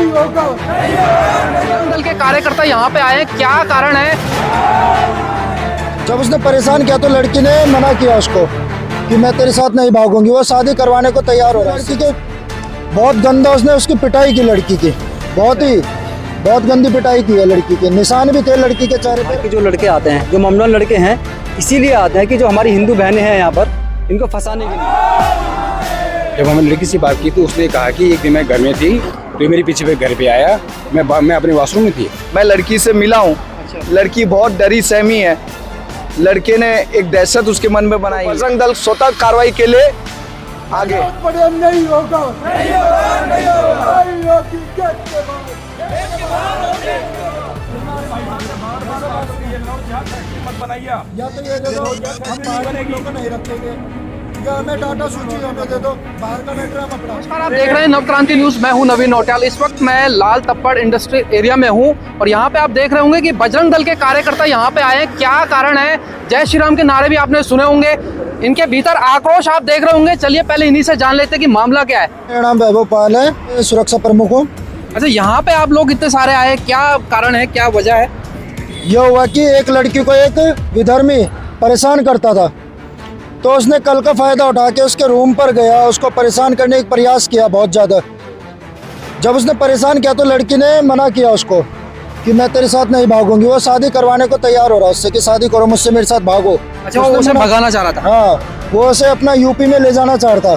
नहीं होगा। दल के कार्यकर्ता यहाँ पे आए हैं, क्या कारण है? जब उसने परेशान किया तो लड़की ने मना किया उसको कि मैं तेरे साथ नहीं भागूंगी। वो शादी करवाने को तैयार हो रहा है। लड़की के बहुत गंदा उसने उसकी पिटाई की, लड़की की बहुत गंदी पिटाई की है। लड़की के निशान भी थे लड़की के चेहरे पे। जो लड़के आते हैं, जो ममनून लड़के हैं, इसीलिए आते हैं कि जो हमारी हिंदू बहनें हैं यहाँ पर, इनको फंसाने के लिए। जब हमने लड़की से बात की तो उसने कहा कि एक दिन मैं घर में थी तो मेरे पीछे पे घर पे आया, मैं अपने वॉशरूम में थी। मैं लड़की से मिला हूँ। लड़की बहुत डरी सहमी है। लड़के ने एक दहशत उसके मन में बनाई। बजरंग दल स्वतः कार्रवाई के लिए आगे। नहीं होगा। या तो ये दे दो, हम बाहर के लोगों को नहीं रखेंगे, या हमें डाटा सूची हमें दे दो, बाहर का मैटर हम अपना। नमस्कार, आप देख रहे हैं नवक्रांति न्यूज। मैं हूं नवीन नौटियाल। इस वक्त मैं लाल तप्पड़ इंडस्ट्रियल एरिया में हूं और यहाँ पे आप देख रहे होंगे कि बजरंग दल के कार्यकर्ता यहाँ पे आए हैं। क्या कारण है? जय श्री राम के नारे भी आपने सुने होंगे। इनके भीतर आक्रोश आप देख रहे होंगे। चलिए पहले इन्हीं से जान लेते हैं कि मामला क्या है। मेरा नाम वैभव पाल है, सुरक्षा प्रमुख हूँ। अच्छा, यहाँ पे आप लोग इतने सारे आए, क्या कारण है, क्या वजह है? यह हुआ कि एक लड़की को एक विधर्मी परेशान करता था, तो उसने कल का फायदा उठा के उसके रूम पर गया, उसको परेशान करने का प्रयास किया बहुत ज़्यादा। जब उसने परेशान किया तो लड़की ने मना किया उसको कि मैं तेरे साथ नहीं भागूंगी। वो शादी करवाने को तैयार हो रहा है उससे कि शादी करो मुझसे, मेरे साथ भागो। अच्छा, वो उसे भगाना चाह रहा था? हाँ, वो उसे अपना यूपी में ले जाना चाहता,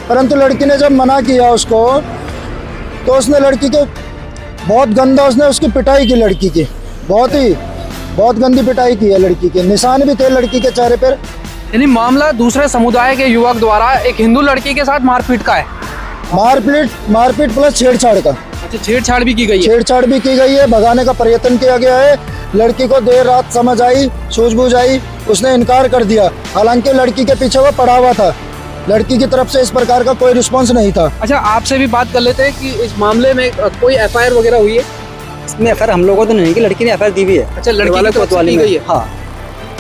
परंतु लड़की ने जब मना किया उसको तो उसने लड़की के बहुत गंदा उसने उसकी पिटाई की, लड़की की बहुत गंदी पिटाई की है। लड़की के निशान भी थे लड़की के चेहरे पर। यानी मामला दूसरे समुदाय के युवक द्वारा एक हिंदू लड़की के साथ मारपीट का है। मारपीट प्लस छेड़छाड़ का। अच्छा, छेड़छाड़ भी की गई है? छेड़छाड़ भी की गई है, भगाने का प्रयत्न किया गया है। लड़की को देर रात समझ आई, सूझबूझ आई, उसने इनकार कर दिया। हालांकि लड़की के पीछे वो पड़ा हुआ था, लड़की की तरफ से इस प्रकार का कोई रिस्पॉन्स नहीं था। अच्छा, आपसे भी बात कर लेते हैं कि इस मामले में कोई एफआईआर वगैरह हुई है? इसमें एफआईआर हम लोगों को तो नहीं कि लड़की ने एफआईआर दी भी है। अच्छा, लड़की की कोतवाली की गई है? हाँ।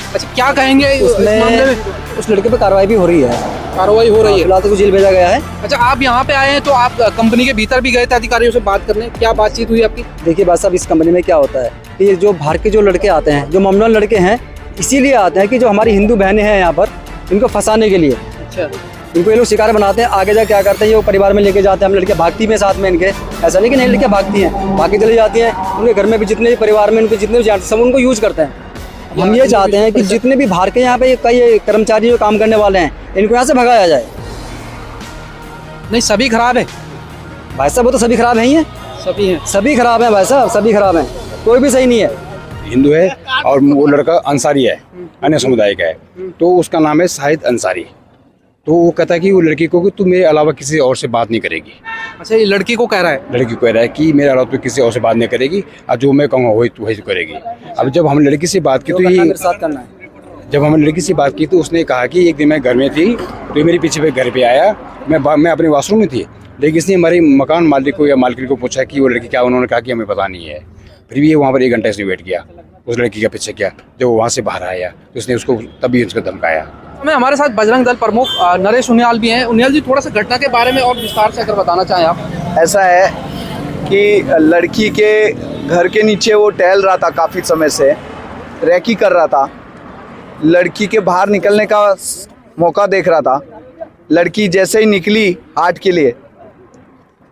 अच्छा, क्या कहेंगे इस मामले में? उस लड़के पे कार्रवाई भी हो रही है। कार्रवाई हो रही है? फिलहाल तो जेल भेजा गया है। अच्छा, आप यहाँ पे आए हैं तो आप कंपनी के भीतर भी गए थे अधिकारियों से बात करने, क्या बातचीत हुई आपकी? देखिए बात साहब, इस कंपनी में क्या होता है कि जो बाहर के जो लड़के आते हैं, जो ममनून लड़के हैं, इसीलिए आते हैं कि जो हमारी हिंदू बहनें हैं यहाँ पर, इनको फंसाने के लिए। अच्छा, इनको ये लोग शिकार बनाते हैं। आगे जा क्या करते हैं, ये वो परिवार में लेके जाते हैं। हम लड़कियाँ भागती में साथ में इनके, ऐसा नहीं कि नहीं लड़कियाँ भागती हैं, भाग के चली जाती हैं। उनके घर में भी जितने भी परिवार में उनके जितने भी जानते सब उनको यूज करते हैं। हम ये चाहते हैं कि जितने भी बाहर के यहाँ पे कई कर्मचारी जो काम करने वाले हैं, इनको यहाँ से भगाया जाए। नहीं, सभी खराब है भाई साहब, वो तो सभी खराब हैं। सभी खराब हैं भाई साहब, सभी खराब हैं, कोई भी सही नहीं है। हिंदू है और वो लड़का अंसारी है, अन्य समुदाय का है, तो उसका नाम है शाहिद अंसारी। तो वो कहता है कि वो लड़की को कि तू मेरे अलावा किसी और से बात नहीं करेगी। अच्छा, ये लड़की को कह रहा है? लड़की को कह रहा है कि मेरे अलावा तू किसी और से बात नहीं करेगी, और जो मैं कहूँगा वही तू करेगी। अब जब हम लड़की से बात की तो ये मेरे साथ करना है। जब हमने लड़की से बात की तो उसने कहा कि एक दिन मैं घर में थी तो मेरे पीछे पे घर पे आया, मैं अपने वॉशरूम में थी, लेकिन इसने हमारे मकान मालिक को या मालकिन को पूछा कि वो लड़की क्या, उन्होंने कहा कि हमें पता नहीं है। फिर भी ये वहाँ पर 1 घंटा इसने वेट किया, उस लड़की का पीछे किया। जब वो वहाँ से बाहर आया तो उसने उसको तभी उसको धमकाया। मैं हमारे साथ बजरंग दल प्रमुख नरेश उनियाल भी हैं। उनियाल जी, थोड़ा सा घटना के बारे में और विस्तार से अगर बताना चाहें आप। ऐसा है कि लड़की के घर के नीचे वो टहल रहा था, काफ़ी समय से रैकी कर रहा था। लड़की के बाहर निकलने का मौका देख रहा था। लड़की जैसे ही निकली हाट के लिए,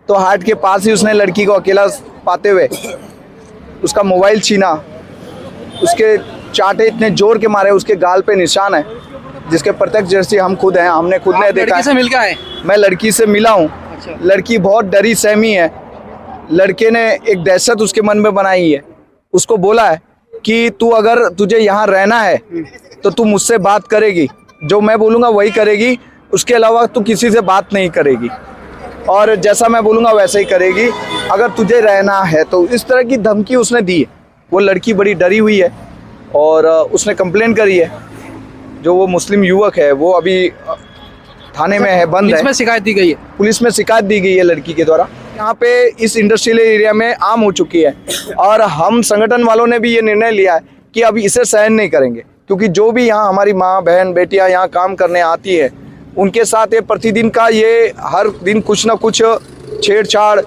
तो हाट के पास ही उसने लड़की को अकेला पाते हुए उसका मोबाइल छीना। उसके चाटे इतने जोर के मारे, उसके गाल पे निशान है, जिसके प्रत्यक्षदर्शी हम खुद हैं, हमने खुद ने देखा। लड़की से मिल के आए? मैं लड़की से मिला हूँ। अच्छा। लड़की बहुत डरी सहमी है। लड़के ने एक दहशत उसके मन में बनाई है। उसको बोला है कि तू अगर तुझे यहाँ रहना है तो तू मुझसे बात करेगी, जो मैं बोलूँगा वही करेगी, उसके अलावा तू किसी से बात नहीं करेगी, और जैसा मैं बोलूँगा वैसे ही करेगी अगर तुझे रहना है तो। इस तरह की धमकी उसने दी है। वो लड़की बड़ी डरी हुई है और उसने कंप्लेन करी है। जो वो मुस्लिम युवक है वो अभी थाने में है, बंद है। पुलिस में शिकायत दी गई है? पुलिस में शिकायत दी गई है लड़की के द्वारा। यहाँ पे इस इंडस्ट्रियल एरिया में आम हो चुकी है, और हम संगठन वालों ने भी ये निर्णय लिया है कि अब इसे सहन नहीं करेंगे, क्योंकि जो भी यहाँ हमारी माँ बहन बेटियाँ यहाँ काम करने आती है, उनके साथ ये प्रतिदिन का ये हर दिन कुछ ना कुछ छेड़छाड़,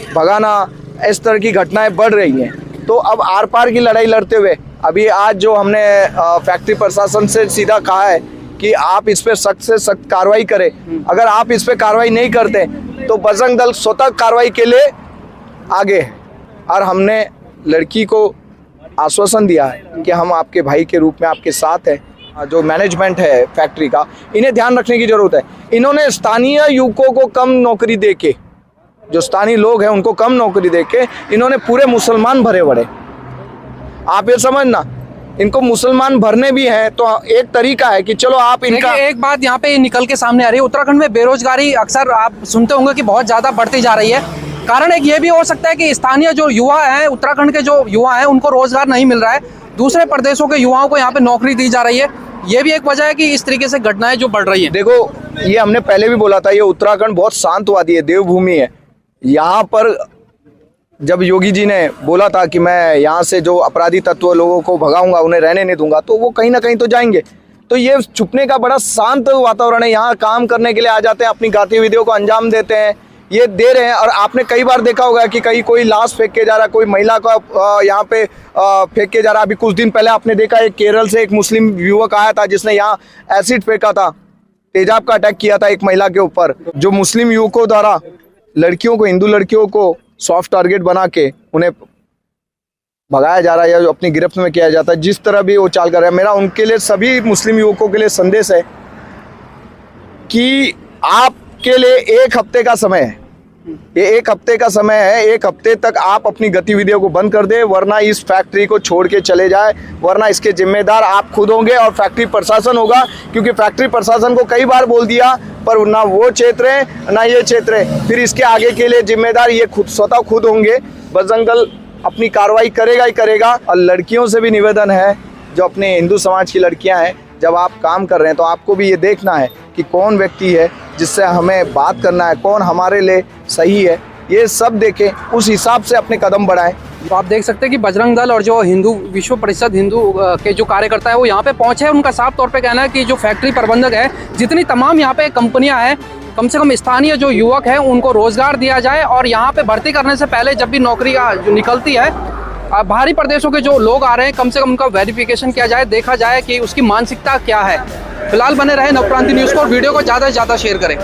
भगाना, इस तरह की घटनाएं बढ़ रही हैं। तो अब आर पार की लड़ाई लड़ते हुए अभी आज जो हमने फैक्ट्री प्रशासन से सीधा कहा है कि आप इस पे सख्त से सख्त कार्रवाई करें। अगर आप इस पे कार्रवाई नहीं करते तो बजरंग दल स्वतः कार्रवाई के लिए आगे है। और हमने लड़की को आश्वासन दिया है कि हम आपके भाई के रूप में आपके साथ हैं। जो मैनेजमेंट है फैक्ट्री का, इन्हें ध्यान रखने की ज़रूरत है। इन्होंने स्थानीय युवकों को कम नौकरी देके, जो स्थानीय लोग हैं उनको कम नौकरी देके इन्होंने पूरे मुसलमान भरे पड़े। आप ये समझना, इनको मुसलमान भरने भी हैं तो एक तरीका है कि चलो आप इनका। देखिए, एक बात यहाँ पे निकल के सामने आ रही है, उत्तराखंड में बेरोजगारी अक्सर आप सुनते होंगे कि बहुत ज़्यादा बढ़ती जा रही है। कारण एक ये भी हो सकता है कि स्थानीय जो युवा हैं, उत्तराखंड के जो युवा हैं, उनको रोजगार नहीं मिल रहा है, दूसरे प्रदेशों के युवाओं को यहाँ पे नौकरी दी जा रही है। ये भी एक वजह है कि इस तरीके से घटनाएं जो बढ़ रही हैं। देखो, ये हमने पहले भी बोला था, ये उत्तराखंड बहुत शांतवादी है, देवभूमि है। यहाँ पर जब योगी जी ने बोला था कि मैं यहाँ से जो अपराधी तत्व लोगों को भगाऊंगा, उन्हें रहने नहीं दूंगा, तो वो कहीं ना कहीं तो जाएंगे। तो ये छुपने का बड़ा शांत वातावरण है, यहाँ काम करने के लिए आ जाते हैं, अपनी गतिविधियों को अंजाम देते हैं, ये दे रहे हैं। और आपने कई बार देखा होगा कि कहीं कोई लाश फेंक के जा रहा है, कोई महिला का यहाँ पे फेंक के जा रहा है। अभी कुछ दिन पहले आपने देखा, एक केरल से एक मुस्लिम युवक आया था जिसने यहाँ एसिड फेंका था, तेजाब का अटैक किया था एक महिला के ऊपर। जो मुस्लिम युवकों द्वारा लड़कियों को, हिंदू लड़कियों को सॉफ्ट टारगेट बना के उन्हें भगाया जा रहा है या जो अपनी गिरफ्त में किया जाता है, जिस तरह भी वो चाल कर रहा है, मेरा उनके लिए, सभी मुस्लिम युवकों के लिए संदेश है कि आपके लिए एक हफ्ते का समय है, ये एक हफ्ते का समय है। एक हफ्ते तक आप अपनी गतिविधियों को बंद कर दे, वरना इस फैक्ट्री को छोड़ के चले जाए, वरना इसके जिम्मेदार आप खुद होंगे और फैक्ट्री प्रशासन होगा। क्योंकि फैक्ट्री प्रशासन को कई बार बोल दिया, पर ना वो क्षेत्र है ना ये क्षेत्र है, फिर इसके आगे के लिए जिम्मेदार ये खुद स्वतः खुद होंगे। बजरंग दल अपनी कार्रवाई करेगा ही करेगा। और लड़कियों से भी निवेदन है, जो अपने हिंदू समाज की लड़कियां हैं, जब आप काम कर रहे हैं तो आपको भी ये देखना है कि कौन व्यक्ति है जिससे हमें बात करना है, कौन हमारे लिए सही है, ये सब देखें, उस हिसाब से अपने कदम बढ़ाएं। तो आप देख सकते हैं कि बजरंग दल और जो हिंदू विश्व परिषद हिंदू के जो कार्यकर्ता है वो यहाँ पे पहुंचे हैं। उनका साफ तौर पे कहना है कि जो फैक्ट्री प्रबंधक है, जितनी तमाम यहाँ पे कंपनियां हैं, कम से कम स्थानीय जो युवक हैं उनको रोजगार दिया जाए। और यहाँ पे भर्ती करने से पहले जब भी नौकरी जो निकलती है, बाहरी प्रदेशों के जो लोग आ रहे हैं, कम से कम उनका वेरिफिकेशन किया जाए, देखा जाए कि उसकी मानसिकता क्या है। फिलहाल बने रहे नवक्रांति न्यूज़ को और वीडियो को ज़्यादा से ज़्यादा शेयर करें।